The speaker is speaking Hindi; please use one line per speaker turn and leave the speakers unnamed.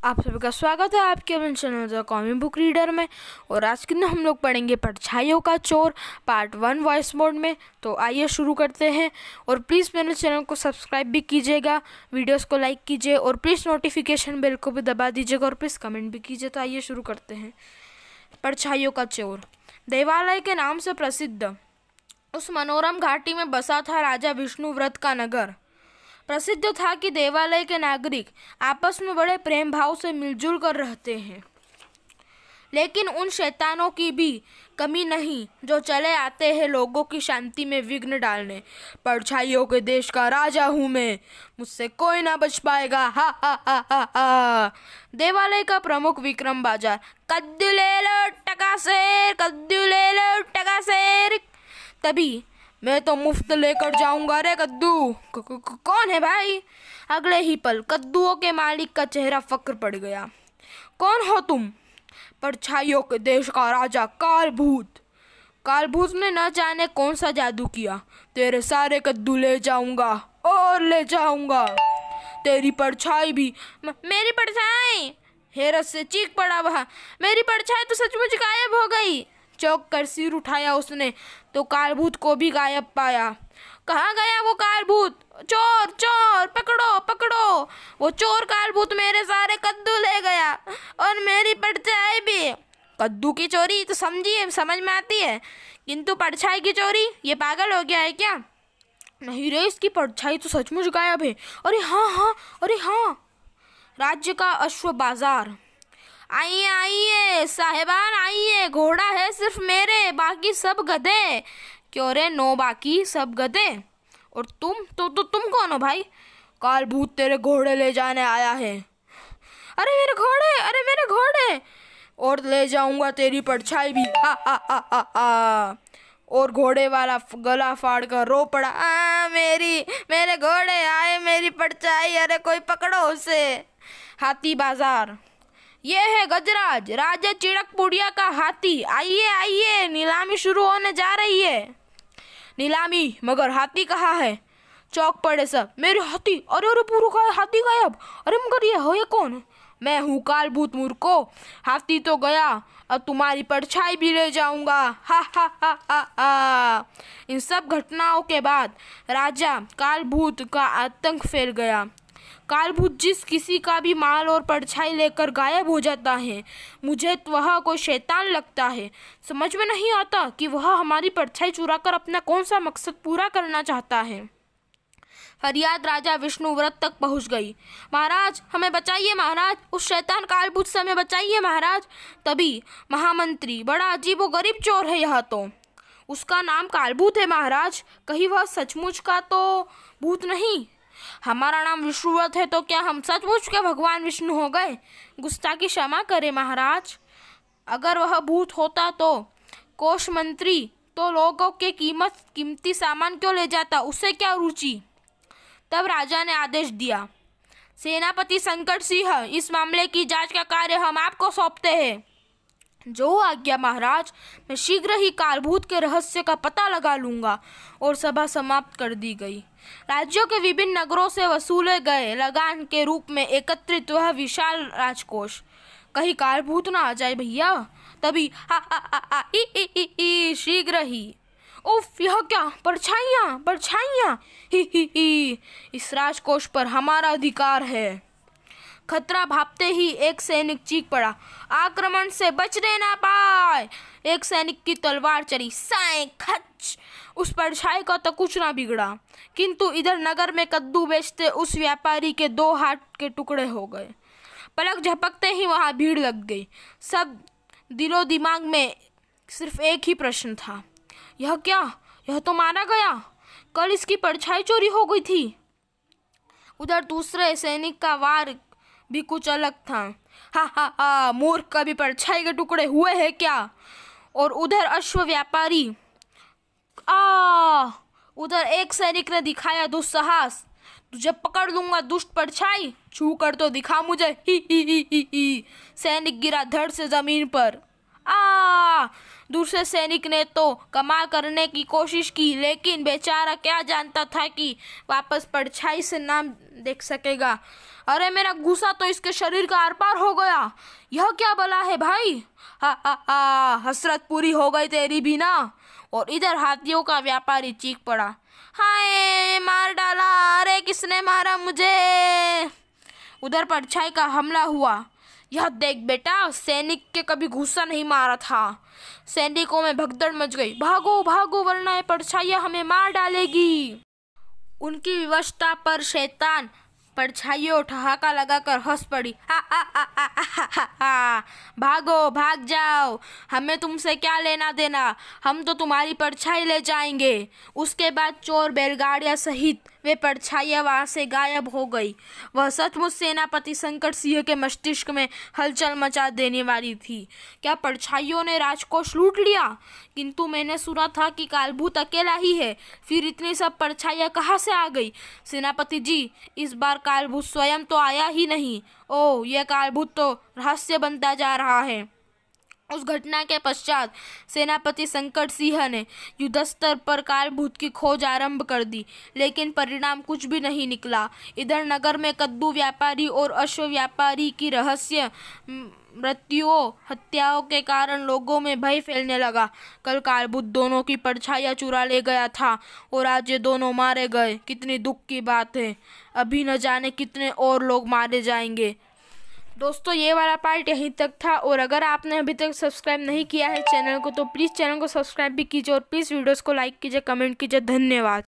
आप सभी का स्वागत है आपके अपने channel the comic book reader में। और आज के दिन हम लोग पढ़ेंगे परछाइयों का चोर पार्ट 1 वॉइस मोड में। तो आइए शुरू करते हैं। और प्लीज़ मेरे चैनल को सब्सक्राइब भी कीजिएगा, वीडियोस को लाइक कीजिए और प्लीज़ नोटिफिकेशन बेल को भी दबा दीजिएगा और प्लीज़ कमेंट भी कीजिए। तो आइए शुरू करते हैं। परछाइयों का चोर। देवालय के नाम से प्रसिद्ध उस मनोरम घाटी में बसा था राजा विष्णुव्रत का नगर। प्रसिद्ध था कि देवालय के नागरिक आपस में बड़े प्रेम भाव से मिलजुल कर रहते हैं, लेकिन उन शैतानों की भी कमी नहीं जो चले आते हैं लोगों की शांति में विघ्न डालने। परछाइयों के देश का राजा हूँ मैं, मुझसे कोई ना बच पाएगा, हा हा हा हा हा। देवालय का प्रमुख विक्रम बाजार। कद्दू ले लो टका शेर, कद्दू ले लो टका शेर। तभी मैं तो मुफ्त लेकर जाऊंगा रे कद्दू। कौन है भाई? अगले ही पल कद्दुओं के मालिक का चेहरा फक्र पड़ गया। कौन हो तुम? परछाइयों के देश का राजा कालभूत। कालभूत ने न जाने कौन सा जादू किया। तेरे सारे कद्दू ले जाऊंगा और ले जाऊंगा, तेरी परछाई भी। मेरी परछाई! हैरत से चीख पड़ा वह। मेरी परछाई तो सचमुच गायब हो गई। चौंक कर सिर उठाया उसने तो कालभूत को भी गायब पाया। कहाँ गया वो कालभूत? चोर चोर, पकड़ो पकड़ो! वो चोर कालभूत मेरे सारे कद्दू ले गया और मेरी परछाई भी। कद्दू की चोरी तो समझिए समझ में आती है, किंतु परछाई की चोरी, ये पागल हो गया है क्या? नहीं रे, इसकी परछाई तो सचमुच गायब है। अरे हाँ हाँ, अरे हाँ। राज्य का अश्व बाजार। आइए आइए साहेबान आइए, घोड़ा है सिर्फ मेरे, बाकी सब गधे। क्यों रे, नो बाकी सब गधे? और तुम तुम कौन हो भाई? कालभूत तेरे घोड़े ले जाने आया है। अरे मेरे घोड़े, अरे मेरे घोड़े! और ले जाऊंगा तेरी परछाई भी, हा हा हा हा हा। और घोड़े वाला गला फाड़ कर रो पड़ा। मेरे घोड़े आए, मेरी परछाई, अरे कोई पकड़ो उसे। हाथी बाजार। ये है गजराज, राजा चिड़कपुड़िया का हाथी। आइए आइए, नीलामी शुरू होने जा रही है। नीलामी? मगर हाथी कहाँ है? चौक पड़े सब। मेरे हाथी! अरे अरे पूरा का हाथी गायब। अरे मगर ये हो, ये कौन? मैं हूँ कालभूत मूर्खो। हाथी तो गया, अब तुम्हारी परछाई भी ले जाऊंगा, हा हा हा हा हा। इन सब घटनाओं के बाद राजा कालभूत का आतंक फैल गया। कालभूत जिस किसी का भी माल और परछाई लेकर गायब हो जाता है, मुझे तो वह कोई शैतान लगता है। समझ में नहीं आता कि वह हमारी परछाई चुराकर अपना कौन सा मकसद पूरा करना चाहता है। फरियाद राजा विष्णुव्रत तक पहुंच गई। महाराज हमें बचाइए महाराज, उस शैतान कालभूत से हमें बचाइए महाराज। तभी महामंत्री, बड़ा अजीबोगरीब चोर है यह तो। उसका नाम कालभूत है महाराज, कहीं वह सचमुच का तो भूत नहीं? हमारा नाम विष्णुव्रत है तो क्या हम सचमुच के भगवान विष्णु हो गए? गुस्ताखी क्षमा करे महाराज। अगर वह भूत होता तो कोष मंत्री तो लोगों के कीमती सामान क्यों ले जाता, उससे क्या रुचि? तब राजा ने आदेश दिया, सेनापति संकट सिंह, इस मामले की जांच का कार्य हम आपको सौंपते हैं। जो आज्ञा महाराज, मैं शीघ्र ही कालभूत के रहस्य का पता लगा लूंगा। और सभा समाप्त कर दी गई। राज्यों के विभिन्न नगरों से वसूले गए लगान के रूप में एकत्रित वह विशाल राजकोष। कहीं कालभूत ना आ जाए भैया। तभी हा हा हा हा ई शीघ्र ही। उफ, यह क्या? परछाइयाँ परछाइयाँ, ही। इस राजकोष पर हमारा अधिकार है। खतरा भापते ही एक सैनिक चीख पड़ा, आक्रमण से बचने ना पाए। एक सैनिक की तलवार चली, साएं खच। उस परछाई का तो कुछ ना बिगड़ा, किंतु इधर नगर में कद्दू बेचते उस व्यापारी के 2 हाथ के टुकड़े हो गए। पलक झपकते ही वहां भीड़ लग गई। सब दिलो दिमाग में सिर्फ एक ही प्रश्न था, यह क्या? यह तो मारा गया, कल इसकी परछाई चोरी हो गई थी। उधर दूसरे सैनिक का वार भी कुछ अलग था। हा हा हा, मूर्ख, कभी परछाई के टुकड़े हुए हैं क्या? और उधर अश्व व्यापारी। उधर एक सैनिक ने दिखाया दुस्साहस, तुझे पकड़ लूंगा दुष्ट परछाई, छू कर तो दिखा मुझे, ही। सैनिक गिरा धड़ से जमीन पर। दूसरे सैनिक ने तो कमाल करने की कोशिश की, लेकिन बेचारा क्या जानता था कि वापस परछाई से नाम देख सकेगा। अरे मेरा गुस्सा तो इसके शरीर का आर पार हो गया। यह क्या बला है भाई? हा हा हा, हसरत पूरी हो गई तेरी भी ना। और इधर हाथियों का व्यापारी चीख पड़ा, हाय मार डाला, अरे किसने मारा मुझे। उधर परछाई का हमला हुआ। यह देख बेटा, सैनिक के कभी गुस्सा नहीं मारा था। सैनिकों में भगदड़ मच गई, भागो भागो वरना परछाइयाँ हमें मार डालेगी। उनकी विवशता पर शैतान परछाइयों ठहाका लगाकर हंस पड़ी, हा हा हा हा हा हा हा, भागो भाग जाओ, हमें तुमसे क्या लेना देना, हम तो तुम्हारी परछाई ले जाएंगे। उसके बाद चोर बैलगाड़ियां सहित वे परछाइयां वहां से गायब हो गई। वह सचमुच सेनापति संकट सिंह के मस्तिष्क में हलचल मचा देने वाली थी। क्या परछाइयों ने राजकोष लूट लिया? किंतु मैंने सुना था कि कालभूत अकेला ही है, फिर इतनी सब परछाइयां कहाँ से आ गई? सेनापति जी, इस बार कालभूत स्वयं तो आया ही नहीं। ओह, यह कालभूत तो रहस्य बनता जा रहा है। उस घटना के पश्चात सेनापति संकट सिंह ने युद्धस्तर पर कालभूत की खोज आरंभ कर दी, लेकिन परिणाम कुछ भी नहीं निकला। इधर नगर में कद्दू व्यापारी और अश्व व्यापारी की रहस्य मृत्युओं हत्याओं के कारण लोगों में भय फैलने लगा। कल कालभूत दोनों की परछाइयां चुरा ले गया था और आज ये दोनों मारे गए। कितनी दुख की बात है। अभी न जाने कितने और लोग मारे जाएंगे। दोस्तों, ये वाला पार्ट यहीं तक था। और अगर आपने अभी तक सब्सक्राइब नहीं किया है चैनल को, तो प्लीज़ चैनल को सब्सक्राइब भी कीजिए और प्लीज़ वीडियोस को लाइक कीजिए, कमेंट कीजिए। धन्यवाद।